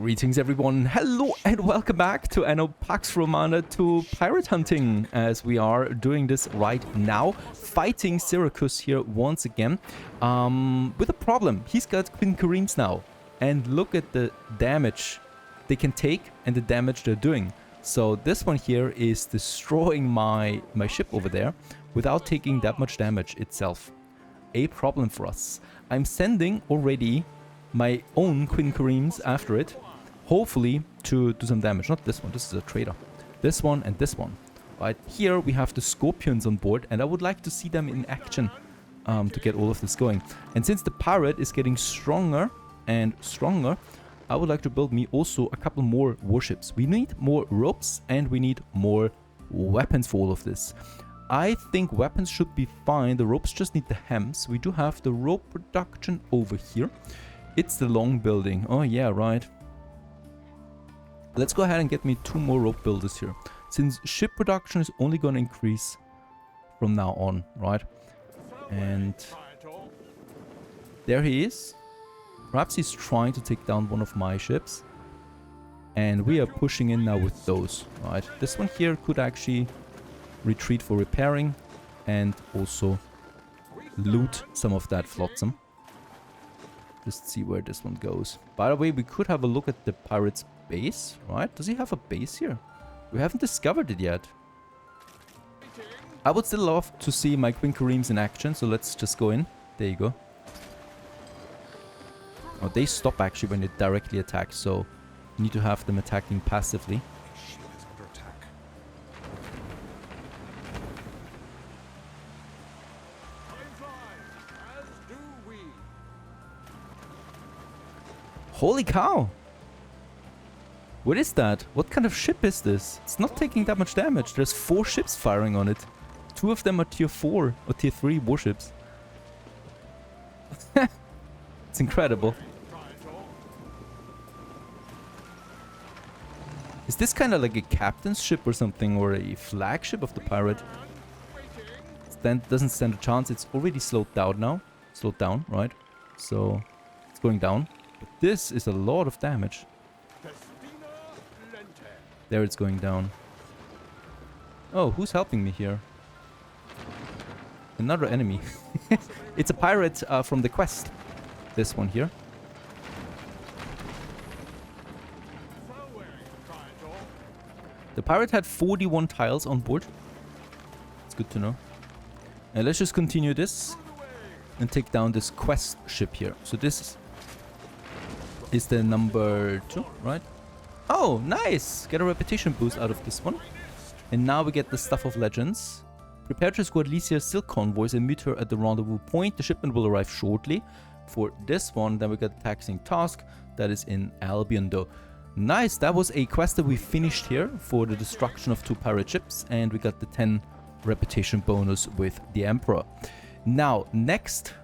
Greetings everyone, hello and welcome back to Anno Pax Romana to pirate hunting, as we are doing this right now, fighting Syracuse here once again, with a problem. He's got Queen Kareems now, and look at the damage they can take and the damage they're doing. So this one here is destroying my ship over there without taking that much damage itself. A problem for us. I'm sending already my own Queen Kareems after it, hopefully to do some damage. Not this one, this is a traitor. This one and this one. Right here we have the Scorpions on board, and I would like to see them in action to get all of this going. And since the pirate is getting stronger and stronger, I would like to build me also a couple more warships. We need more ropes and we need more weapons for all of this. I think weapons should be fine. The ropes just need the hems. We do have the rope production over here. It's the long building. Oh yeah, right. Let's go ahead and get me 2 more rope builders here, since ship production is only going to increase from now on, right? And there he is. Perhaps he's trying to take down one of my ships, and we are pushing in now with those, right? This one here could actually retreat for repairing and also loot some of that flotsam. Just see where this one goes. By the way, we could have a look at the pirate's base, right? Does he have a base here? We haven't discovered it yet. I would still love to see my Queen Kareems in action, so let's just go in. There you go. Oh, they stop actually when they directly attack, so you need to have them attacking passively. Holy cow! What is that? What kind of ship is this? It's not taking that much damage. There's 4 ships firing on it. 2 of them are tier 4 or tier 3 warships. It's incredible. Is this kind of like a captain's ship or something, or a flagship of the pirate? Doesn't stand a chance. It's already slowed down now. Slowed down, right? So it's going down. But this is a lot of damage. There it's going down. Oh, who's helping me here? Another enemy. It's a pirate from the quest. This one here. The pirate had 41 tiles on board. It's good to know. And let's just continue this and take down this quest ship here. So this is the number 2, right? Oh, nice! Get a reputation boost out of this one. And now we get the Stuff of Legends. Prepare to escort Lycia's silk convoys and meet her at the rendezvous point. The shipment will arrive shortly. For this one, then we got the taxing task. That is in Albion, though. Nice! That was a quest that we finished here for the destruction of 2 pirate ships. And we got the 10 reputation bonus with the Emperor. Now, next,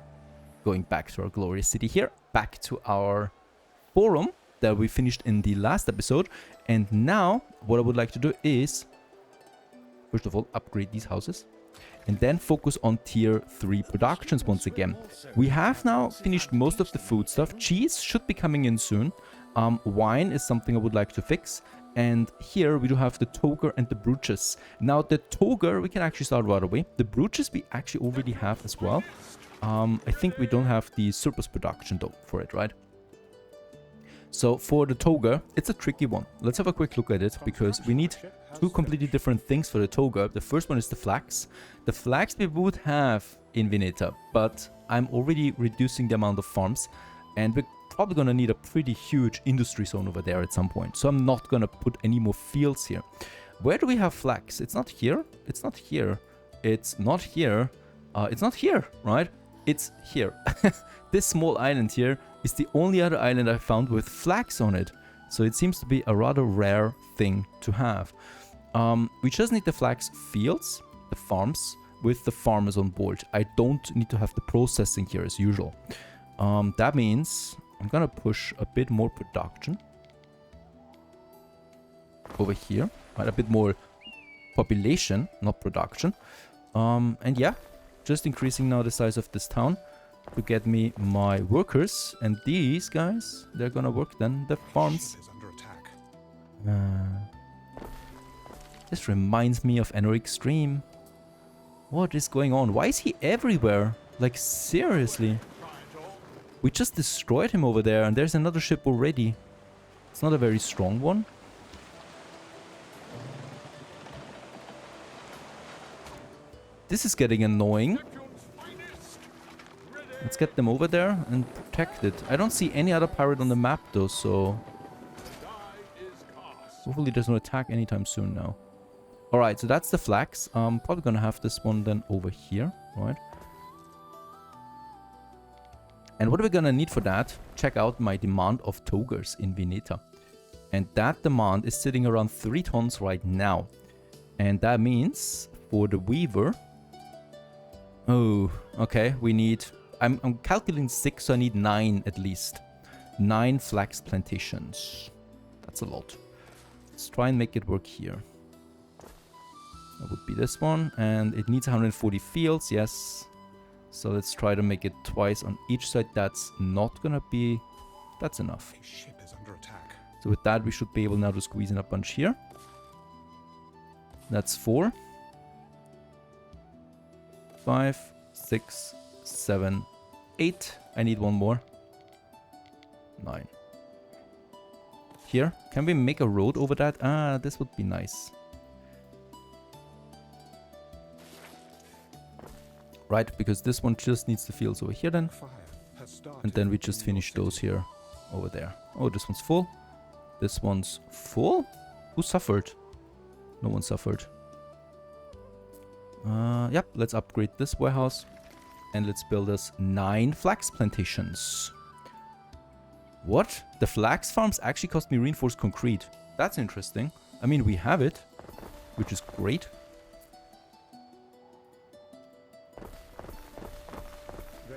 going back to our glorious city here. Back to our forum that we finished in the last episode, and now what I would like to do is first of all upgrade these houses and then focus on tier 3 productions once again. We have now finished most of the food stuff. Cheese should be coming in soon. Wine is something I would like to fix, and here we do have the Toga and the brooches. Now the Toga we can actually start right away. The brooches we actually already have as well. I think we don't have the surplus production though for it, right? So for the Toga, it's a tricky one. Let's have a quick look at it, because we need 2 completely different things for the Toga. The first one is the Flax. The Flax we would have in Veneta, but I'm already reducing the amount of farms, and we're probably going to need a pretty huge industry zone over there at some point. So I'm not going to put any more fields here. Where do we have Flax? It's not here. It's not here. It's not here. It's not here, right? It's here. This small island here is the only other island I found with Flax on it. So it seems to be a rather rare thing to have. We just need the Flax fields, the farms, with the farmers on board. I don't need to have the processing here as usual. That means I'm gonna push a bit more production over here, right? A bit more population, not production. And yeah, just increasing now the size of this town. to get me my workers. And these guys, they're gonna work then the farms. This reminds me of Anno Extreme. What is going on? Why is he everywhere? Like, seriously. We just destroyed him over there, and there's another ship already. It's not a very strong one. This is getting annoying. Let's get them over there and protect it. I don't see any other pirate on the map though, so... hopefully there's no attack anytime soon now. Alright, so that's the Flax. Probably gonna have this one then over here, right? And what are we gonna need for that? Check out my demand of Togas in Veneta. And that demand is sitting around 3 tons right now. And that means for the Weaver... oh, okay, we need... I'm calculating 6, so I need 9 at least. 9 flax plantations. That's a lot. Let's try and make it work here. That would be this one, and it needs 140 fields, yes. So let's try to make it twice on each side. That's not gonna be... that's enough. A ship is under attack. So with that, we should be able now to squeeze in a bunch here. That's 4. 5, 6, 7, 8. I need one more. 9. Here, can we make a road over that? Ah, this would be nice. Right, because this one just needs the fields over here then. And then we just finish those here over there. Oh, this one's full. This one's full? Who suffered? No one suffered. Yep, let's upgrade this warehouse. And let's build us 9 flax plantations. What? The flax farms actually cost me reinforced concrete. That's interesting. I mean, we have it, which is great.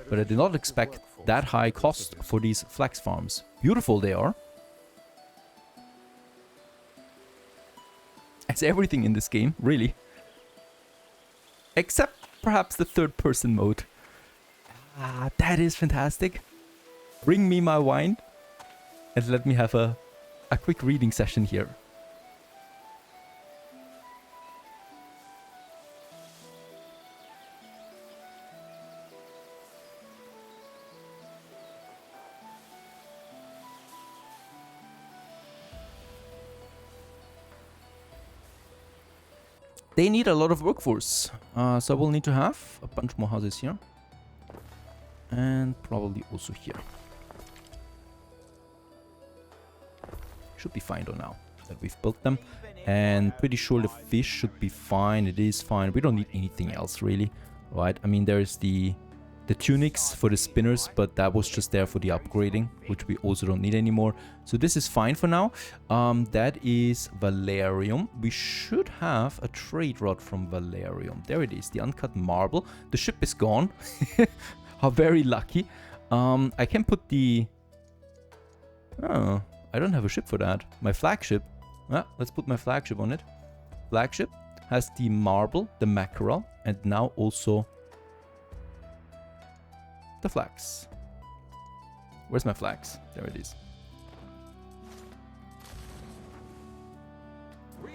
But I did not expect that high cost for these flax farms. Beautiful they are. As everything in this game, really. Except perhaps the third person mode. Ah, that is fantastic. Bring me my wine. And let me have a quick reading session here. They need a lot of workforce. So we'll need to have a bunch more houses here. And probably also here. Should be fine though now that we've built them. And pretty sure the fish should be fine. It is fine. We don't need anything else really. Right? I mean, there's the tunics for the spinners, but that was just there for the upgrading, which we also don't need anymore. So this is fine for now. That is Valerium. We should have a trade rod from Valerium. There it is, the uncut marble. The ship is gone. How very lucky. I can put the... oh, I don't have a ship for that. My flagship. Let's put my flagship on it. Flagship has the marble, the mackerel, and now also the flax. Where's my flax? There it is.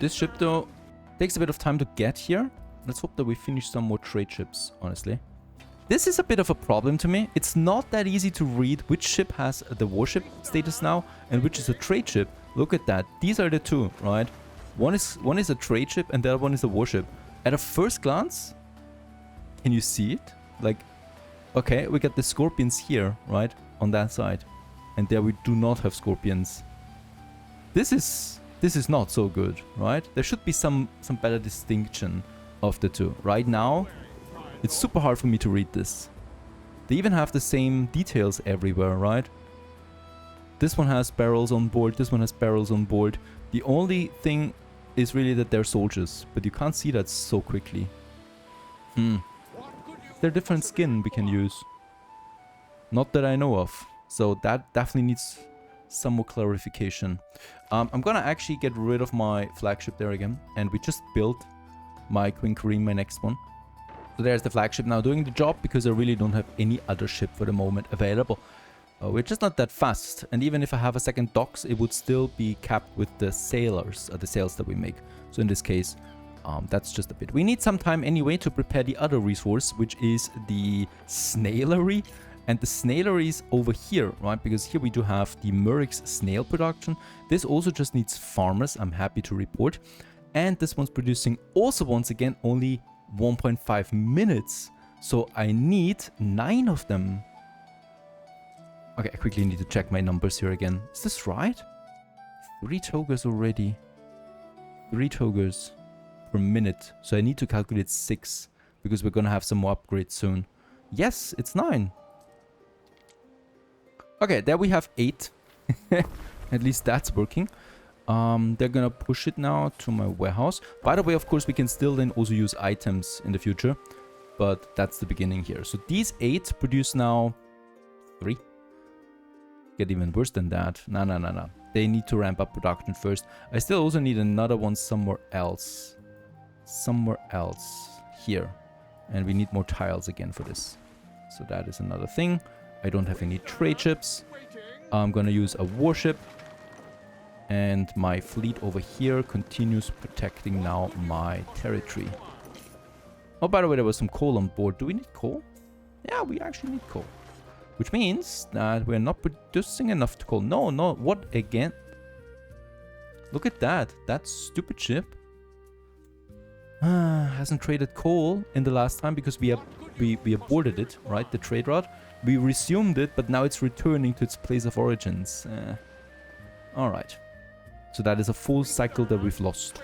This ship though takes a bit of time to get here. Let's hope that we finish some more trade ships, honestly. This is a bit of a problem to me. It's not that easy to read which ship has the warship status now and which is a trade ship. Look at that. These are the two, right? One is a trade ship and the other one is a warship. At a first glance, can you see it? Like, okay, we got the scorpions here, right? On that side. And there we do not have scorpions. This is not so good, right? There should be some better distinction of the two. Right now, it's super hard for me to read this. They even have the same details everywhere, right? This one has barrels on board, this one has barrels on board. The only thing is really that they're soldiers, but you can't see that so quickly. They're different skin we can use. Not that I know of. So that definitely needs some more clarification. I'm gonna actually get rid of my flagship there again. And we just built my Queen Kareem, my next one. So there's the flagship now doing the job because I really don't have any other ship for the moment available. We're just not that fast, and even if I have a second docks, it would still be capped with the sailors, the sails that we make. So in this case, that's just a bit. We need some time anyway to prepare the other resource, which is the snailery. And the snailery is over here, right? Because here we do have the Murex snail production. This also just needs farmers, I'm happy to report. And this one's producing also once again only 1.5 minutes. So I need 9 of them. Okay, I quickly need to check my numbers here again. Is this right? 3 Togas already. 3 Togas per minute. So I need to calculate 6 because we're gonna have some more upgrades soon. Yes, it's 9. Okay, there we have 8. At least that's working. They're gonna push it now to my warehouse. By the way, of course, we can still then also use items in the future. But that's the beginning here. So these 8 produce now 3. Get even worse than that. No. They need to ramp up production first. I still also need another one somewhere else. Somewhere else. Here. And we need more tiles again for this. So that is another thing. I don't have any trade ships. I'm gonna use a warship. And my fleet over here continues protecting now my territory. Oh, by the way, there was some coal on board. Do we need coal? Yeah, we actually need coal. Which means that we're not producing enough coal. No, what again? Look at that. That stupid ship hasn't traded coal in the last time because we aborted it, right? The trade route. We resumed it, but now it's returning to its place of origins. Alright. So that is a full cycle that we've lost.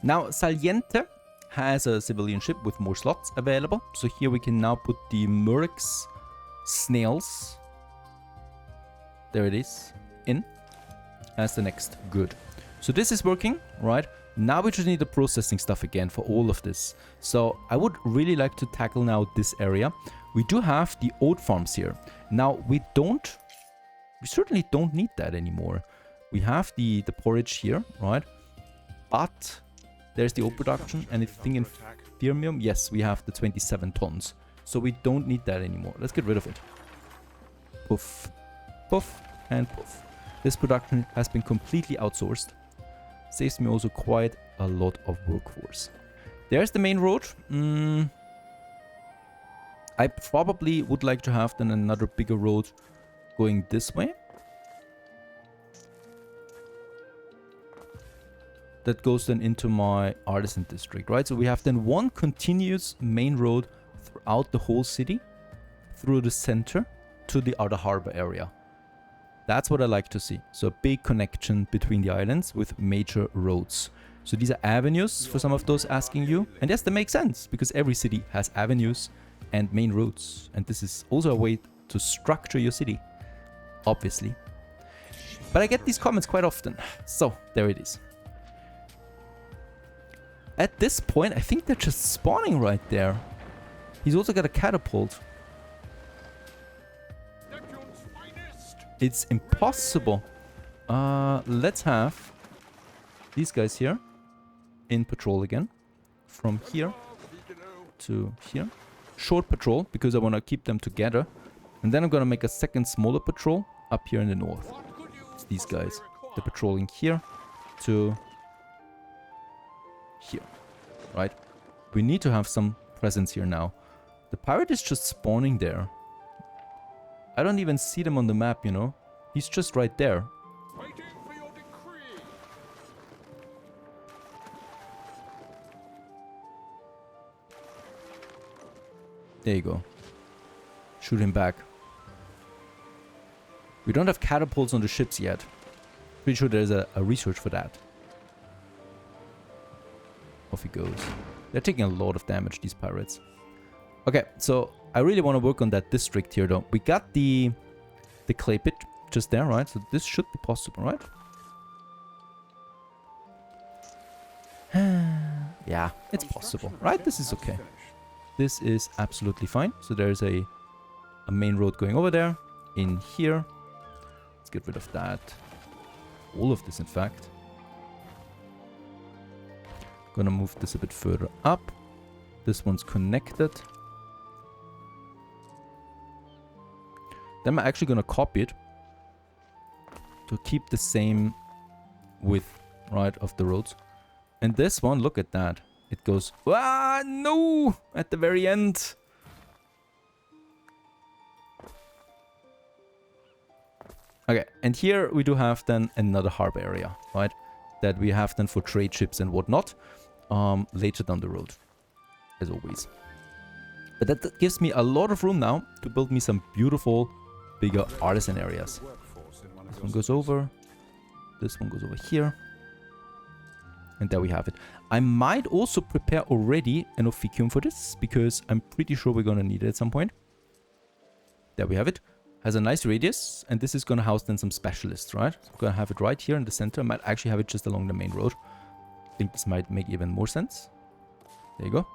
Now, Saliente has a civilian ship with more slots available. So here we can now put the Murex snails. There it is. In. As the next good. So this is working, right? Now we just need the processing stuff again for all of this. So I would really like to tackle now this area. We do have the oat farms here. Now we certainly don't need that anymore. We have the porridge here, right? But there's the oat production, and I think in Firmium, yes, we have the 27 tons. So we don't need that anymore. Let's get rid of it. Poof, poof, and poof. This production has been completely outsourced. Saves me also quite a lot of workforce. There's the main road. I probably would like to have then another bigger road going this way. That goes then into my artisan district, right? So we have then one continuous main road throughout the whole city, through the center to the outer harbor area. That's what I like to see. So a big connection between the islands with major roads. So these are avenues for some of those asking you. And yes, that makes sense because every city has avenues and main roads. And this is also a way to structure your city, obviously. But I get these comments quite often. So there it is. At this point, I think they're just spawning right there. He's also got a catapult. It's impossible. Let's have these guys here in patrol again. From here to here. Short patrol, because I want to keep them together. And then I'm going to make a second smaller patrol up here in the north. It's these guys. They're patrolling here to here, right? We need to have some presence here now. The pirate is just spawning there. I don't even see them on the map, you know. He's just right there. Waiting for your decree. There you go. Shoot him back. We don't have catapults on the ships yet. Pretty sure there's a research for that. Off he goes. They're taking a lot of damage, these pirates. Okay, so I really want to work on that district here, though. We got the clay pit just there, right? So this should be possible, right? Yeah, it's possible, right? This is okay. This is absolutely fine. So there's a main road going over there. In here. Let's get rid of that. All of this, in fact. Gonna move this a bit further up. This one's connected. Then I'm actually gonna copy it to keep the same width, right, of the roads. And this one, look at that. It goes, ah, no, at the very end. Okay, and here we do have then another harbor area, right? That we have then for trade ships and whatnot later down the road, as always. But that gives me a lot of room now to build me some beautiful, bigger artisan areas. This one goes over. This one goes over here. And there we have it. I might also prepare already an officium for this, because I'm pretty sure we're going to need it at some point. There we have it. Has a nice radius, and this is going to house then some specialists, right? So we're going to have it right here in the center. I might actually have it just along the main road. I think this might make even more sense. There you go.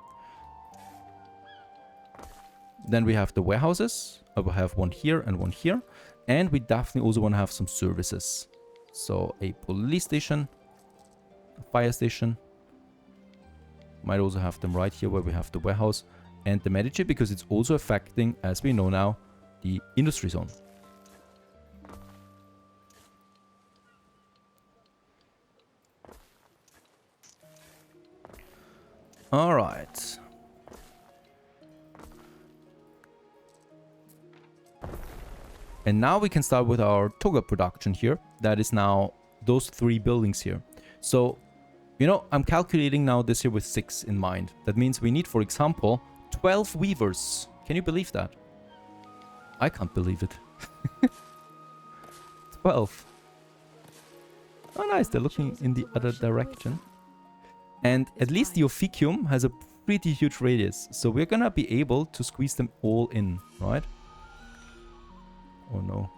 Then we have the warehouses. I will have one here and one here. And we definitely also want to have some services. So a police station, a fire station. Might also have them right here where we have the warehouse and the Medici, because it's also affecting, as we know now, the industry zone. All right. And now we can start with our Toga production here. That is now those 3 buildings here. So, you know, I'm calculating now this here with 6 in mind. That means we need, for example, 12 weavers. Can you believe that? I can't believe it. 12. Oh, nice. They're looking in the other direction. And at least the officium has a pretty huge radius. So we're gonna be able to squeeze them all in, right? Oh, no.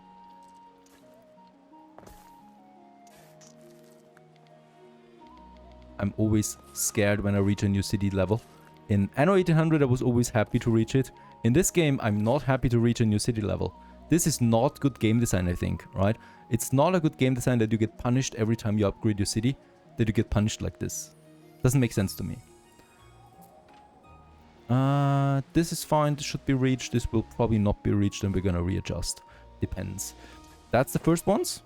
I'm always scared when I reach a new city level. In Anno 1800, I was always happy to reach it. In this game, I'm not happy to reach a new city level. This is not good game design, I think, right? It's not a good game design that you get punished every time you upgrade your city, that you get punished like this. Doesn't make sense to me. This is fine. This should be reached. This will probably not be reached, and we're gonna readjust. Depends. That's the first ones.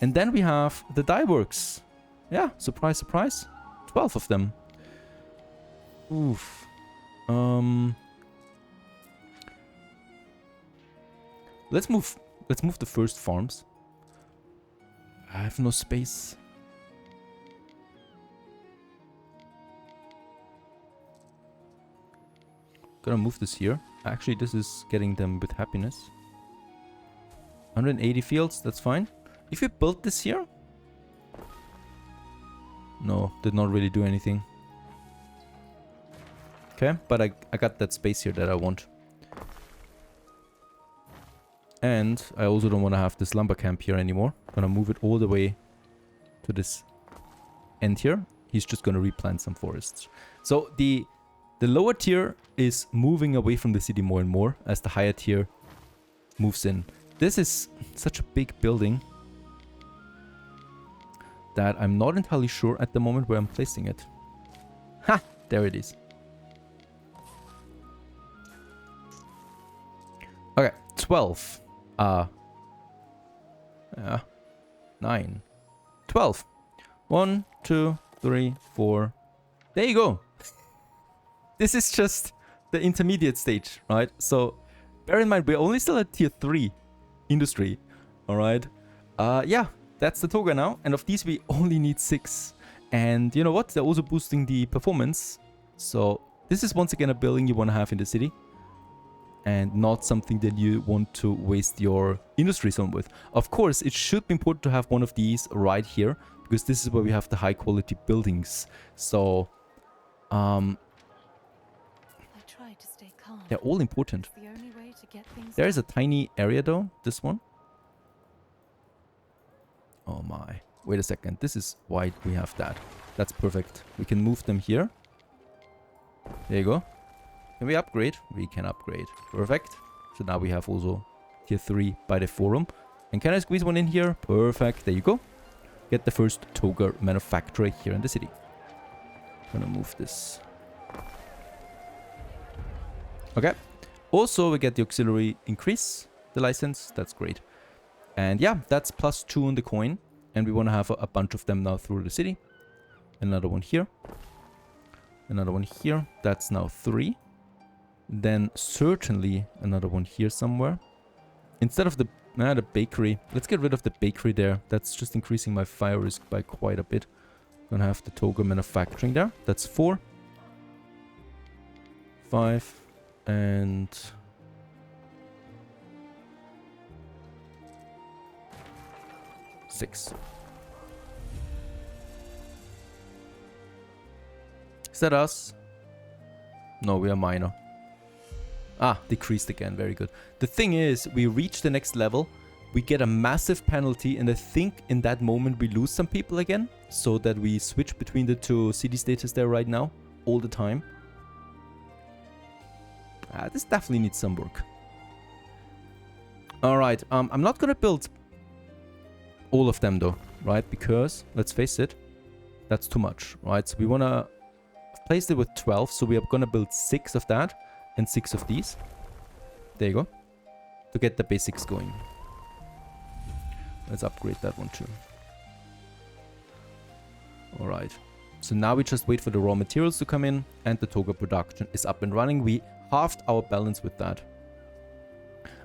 And then we have the dye works. Yeah, surprise, surprise. 12 of them. Oof. Let's move the first farms. I have no space. Gonna move this here. Actually, this is getting them with happiness. 180 fields, that's fine. If we built this here... No, did not really do anything. Okay, but I got that space here that I want. And I also don't want to have this lumber camp here anymore. I'm gonna move it all the way to this end here. He's just gonna replant some forests. So the lower tier is moving away from the city more and more as the higher tier moves in. This is such a big building that I'm not entirely sure at the moment where I'm placing it. Ha! There it is. Okay, 12. 9. 12. 1, 2, 3, 4. There you go. This is just the intermediate stage, right? So bear in mind, we're only still at tier 3 industry. Alright. Yeah, that's the Toga now. And of these, we only need 6. And you know what? They're also boosting the performance. So this is once again a building you want to have in the city. And not something that you want to waste your industry zone with. Of course, it should be important to have one of these right here, because this is where we have the high quality buildings. So, they're all important. There is a tiny area though, this one. Oh my. Wait a second, this is why we have that. That's perfect. We can move them here. There you go. Can we upgrade? We can upgrade. Perfect. So now we have also tier 3 by the forum. And can I squeeze one in here? Perfect. There you go. Get the first Toga manufacturer here in the city. Gonna move this Okay. Also, we get the auxiliary increase, the license. That's great. And yeah, that's +2 on the coin. And we want to have a bunch of them now through the city. Another one here. Another one here. That's now 3. Then certainly another one here somewhere. Instead of the bakery, let's get rid of the bakery there. That's just increasing my fire risk by quite a bit. Gonna have the Toga manufacturing there. That's 4. 5. And 6. Is that us? No, we are minor. Ah, decreased again. Very good. The thing is, we reach the next level, we get a massive penalty, and I think in that moment we lose some people again, so that we switch between the 2 city status there right now, all the time. This definitely needs some work. Alright, I'm not gonna build all of them though, right? Because, let's face it, that's too much, right? So we wanna place it with 12, so we are gonna build 6 of that. And 6 of these. There you go. To get the basics going. Let's upgrade that one too. Alright. So now we just wait for the raw materials to come in. And the Toga production is up and running. We halved our balance with that.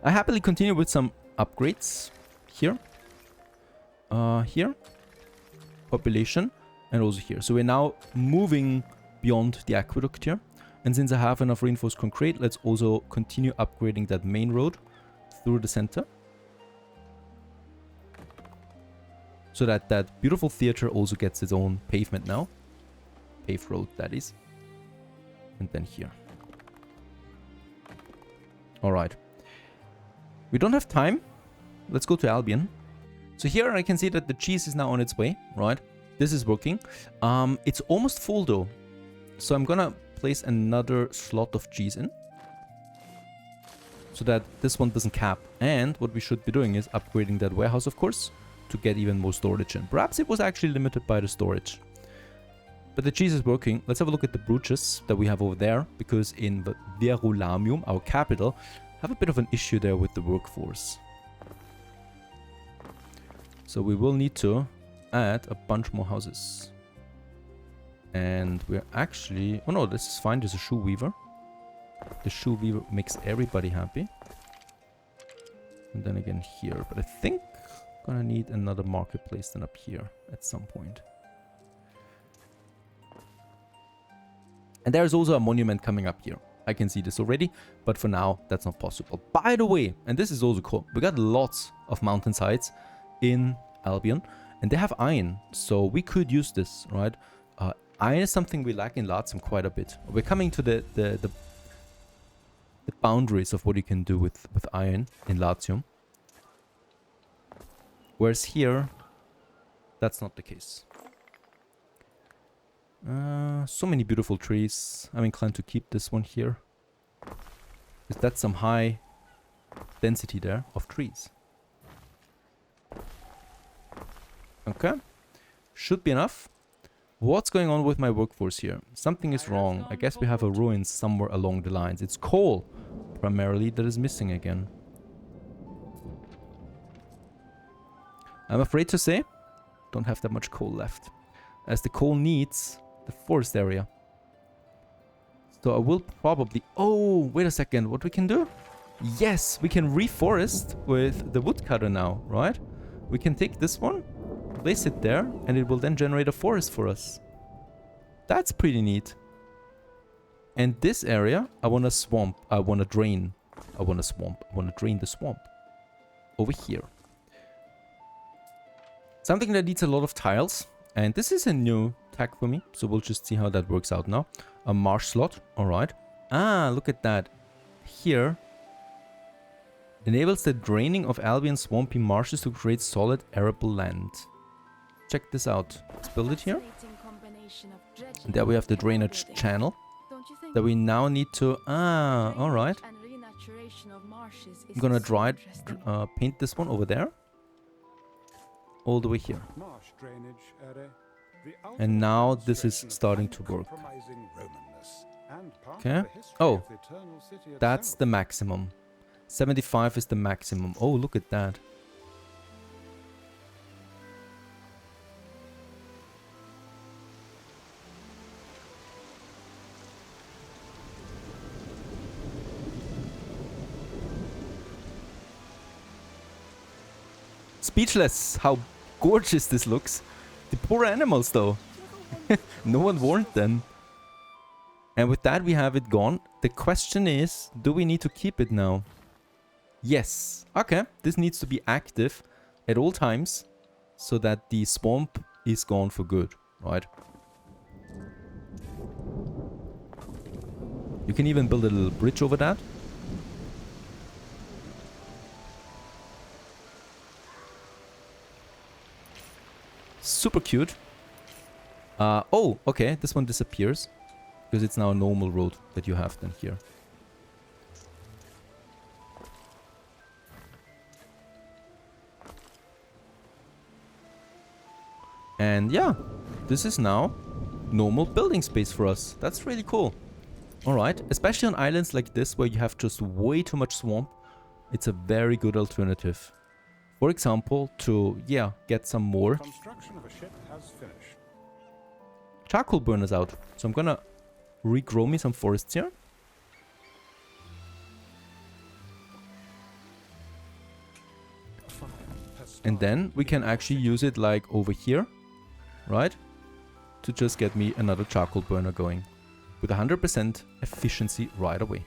I happily continue with some upgrades. Here. Here. Population. And also here. So we're now moving beyond the aqueduct here. And since I have enough reinforced concrete, let's also continue upgrading that main road through the center. So that that beautiful theater also gets its own pavement now. Paved road, that is. And then here. Alright. We don't have time. Let's go to Albion. So here I can see that the cheese is now on its way, right? This is working. It's almost full though. So I'm gonna place another slot of cheese in, so that this one doesn't cap. And what we should be doing is upgrading that warehouse, of course, to get even more storage in. Perhaps it was actually limited by the storage. But the cheese is working. Let's have a look at the brooches that we have over there, because in Verulamium, our capital, have a bit of an issue there with the workforce. So we will need to add a bunch more houses. And we're actually... Oh no, this is fine. There's a shoe weaver. The shoe weaver makes everybody happy. And then again here. But I think I'm gonna need another marketplace than up here at some point. And there's also a monument coming up here. I can see this already. But for now, that's not possible. By the way, and this is also cool. We got lots of mountainsides in Albion. And they have iron. So we could use this, right? Iron is something we lack in Latium quite a bit. We're coming to the boundaries of what you can do with iron in Latium. Whereas here, that's not the case. So many beautiful trees. I'm inclined to keep this one here. Because that's some high density there of trees. Okay. Should be enough. What's going on with my workforce here? Something is wrong. I guess we have a ruin somewhere along the lines. It's coal, primarily, that is missing again. I'm afraid to say, don't have that much coal left. As the coal needs the forest area. So I will probably... Oh, wait a second. What we can do? Yes, we can reforest with the woodcutter now, right? We can take this one, place it there, and it will then generate a forest for us. That's pretty neat. And this area, I want a swamp. I want to drain. I want a swamp. I want to drain the swamp. Over here. Something that needs a lot of tiles. And this is a new tag for me. So we'll just see how that works out now. A marsh slot. Alright. Ah, look at that. Here. Enables the draining of Albion swampy marshes to create solid arable land. Check this out. Let's build it here. And there we have the drainage channel that we now need to... Ah, alright. I'm gonna paint this one over there. All the way here. And now this is starting to work. Okay. Oh, that's the maximum. 75 is the maximum. Oh, look at that. Speechless how gorgeous this looks. The poor animals though. No one warned them. And with that we have it gone. The question is, do we need to keep it now? Yes. Okay, this needs to be active at all times so that the swamp is gone for good, right? You can even build a little bridge over that. Super cute. Oh, okay, this one disappears because it's now a normal road that you have then here. And yeah, this is now normal building space for us. That's really cool. Alright, especially on islands like this where you have just way too much swamp, it's a very good alternative. For example, to, yeah, get some more Construction of a ship has finished. charcoal burners out. So I'm gonna regrow me some forests here. And then we can actually use it like over here, right? To just get me another charcoal burner going with 100% efficiency right away.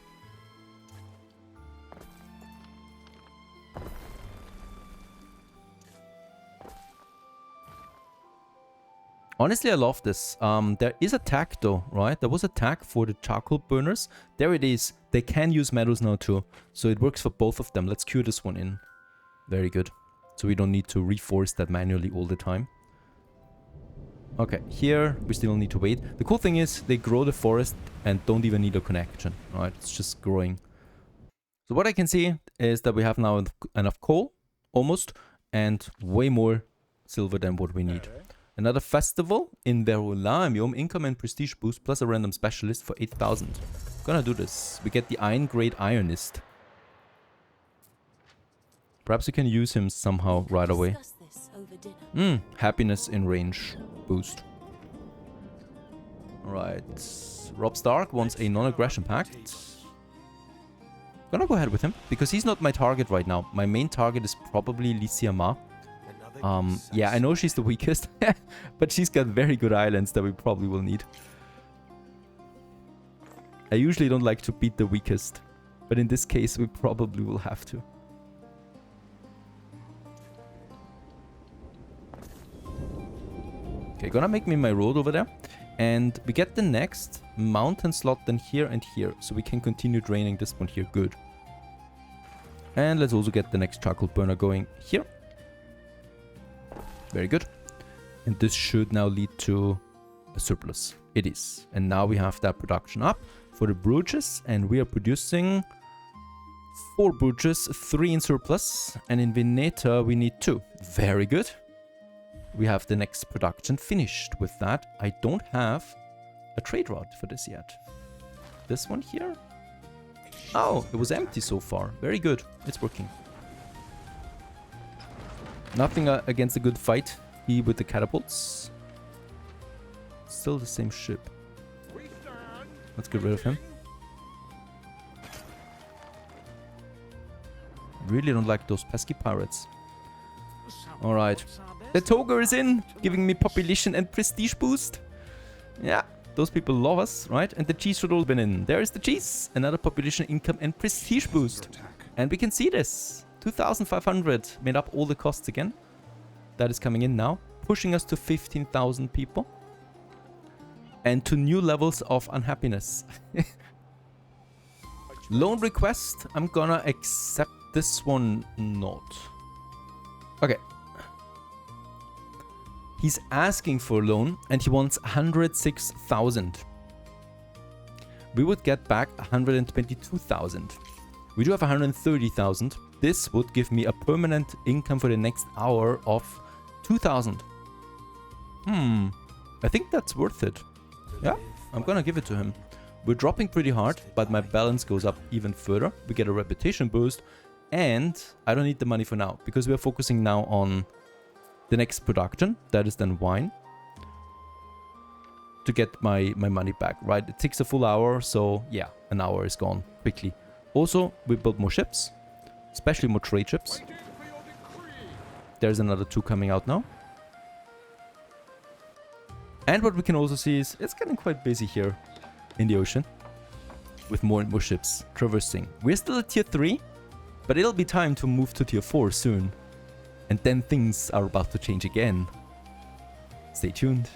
Honestly, I love this. There is a tag though, right? There was a tag for the charcoal burners. There it is. They can use meadows now too. So it works for both of them. Let's queue this one in. Very good. So we don't need to reforest that manually all the time. Okay, here we still need to wait. The cool thing is they grow the forest and don't even need a connection, right? It's just growing. So what I can see is that we have now enough coal, almost, and way more silver than what we need. Another festival in Verulamium, income and prestige boost, plus a random specialist for 8,000. Gonna do this. We get the Iron Grade Ironist. Perhaps we can use him somehow right away. Happiness in range boost. Alright. Rob Stark wants a non-aggression pact. Gonna go ahead with him, because he's not my target right now. My main target is probably Licia Ma. Yeah, I know she's the weakest, but she's got very good islands that we probably will need. I usually don't like to beat the weakest, but in this case we probably will have to. Okay, gonna make me my road over there. And we get the next mountain slot then here and here. So we can continue draining this one here. Good. And let's also get the next charcoal burner going here. Very good. And this should now lead to a surplus. It is. And now we have that production up for the brooches. And we are producing 4 brooches, 3 in surplus. And in Veneta we need 2. Very good. We have the next production finished. With that, I don't have a trade route for this yet. This one here? Oh, it was empty so far. Very good. It's working. Nothing against a good fight. He with the catapults. Still the same ship. Let's get rid of him. Really don't like those pesky pirates. Alright. The Toga is in, giving me population and prestige boost. Yeah, those people love us, right? And the cheese should all been in. There is the cheese. Another population, income, and prestige boost. And we can see this. 2,500 made up all the costs again. That is coming in now, pushing us to 15,000 people. And to new levels of unhappiness. Loan request. I'm gonna accept this one not. Okay. He's asking for a loan and he wants 106,000. We would get back 122,000. We do have 130,000. This would give me a permanent income for the next hour of 2,000. I think that's worth it. Yeah, I'm gonna give it to him. We're dropping pretty hard, but my balance goes up even further. We get a reputation boost, and I don't need the money for now, because we are focusing now on the next production, that is then wine, to get my money back, right? It takes a full hour, so yeah, an hour is gone quickly. Also, we built more ships, especially more trade ships. There's another 2 coming out now. And what we can also see is it's getting quite busy here in the ocean with more and more ships traversing. We're still at tier 3, but it'll be time to move to tier 4 soon. And then things are about to change again. Stay tuned.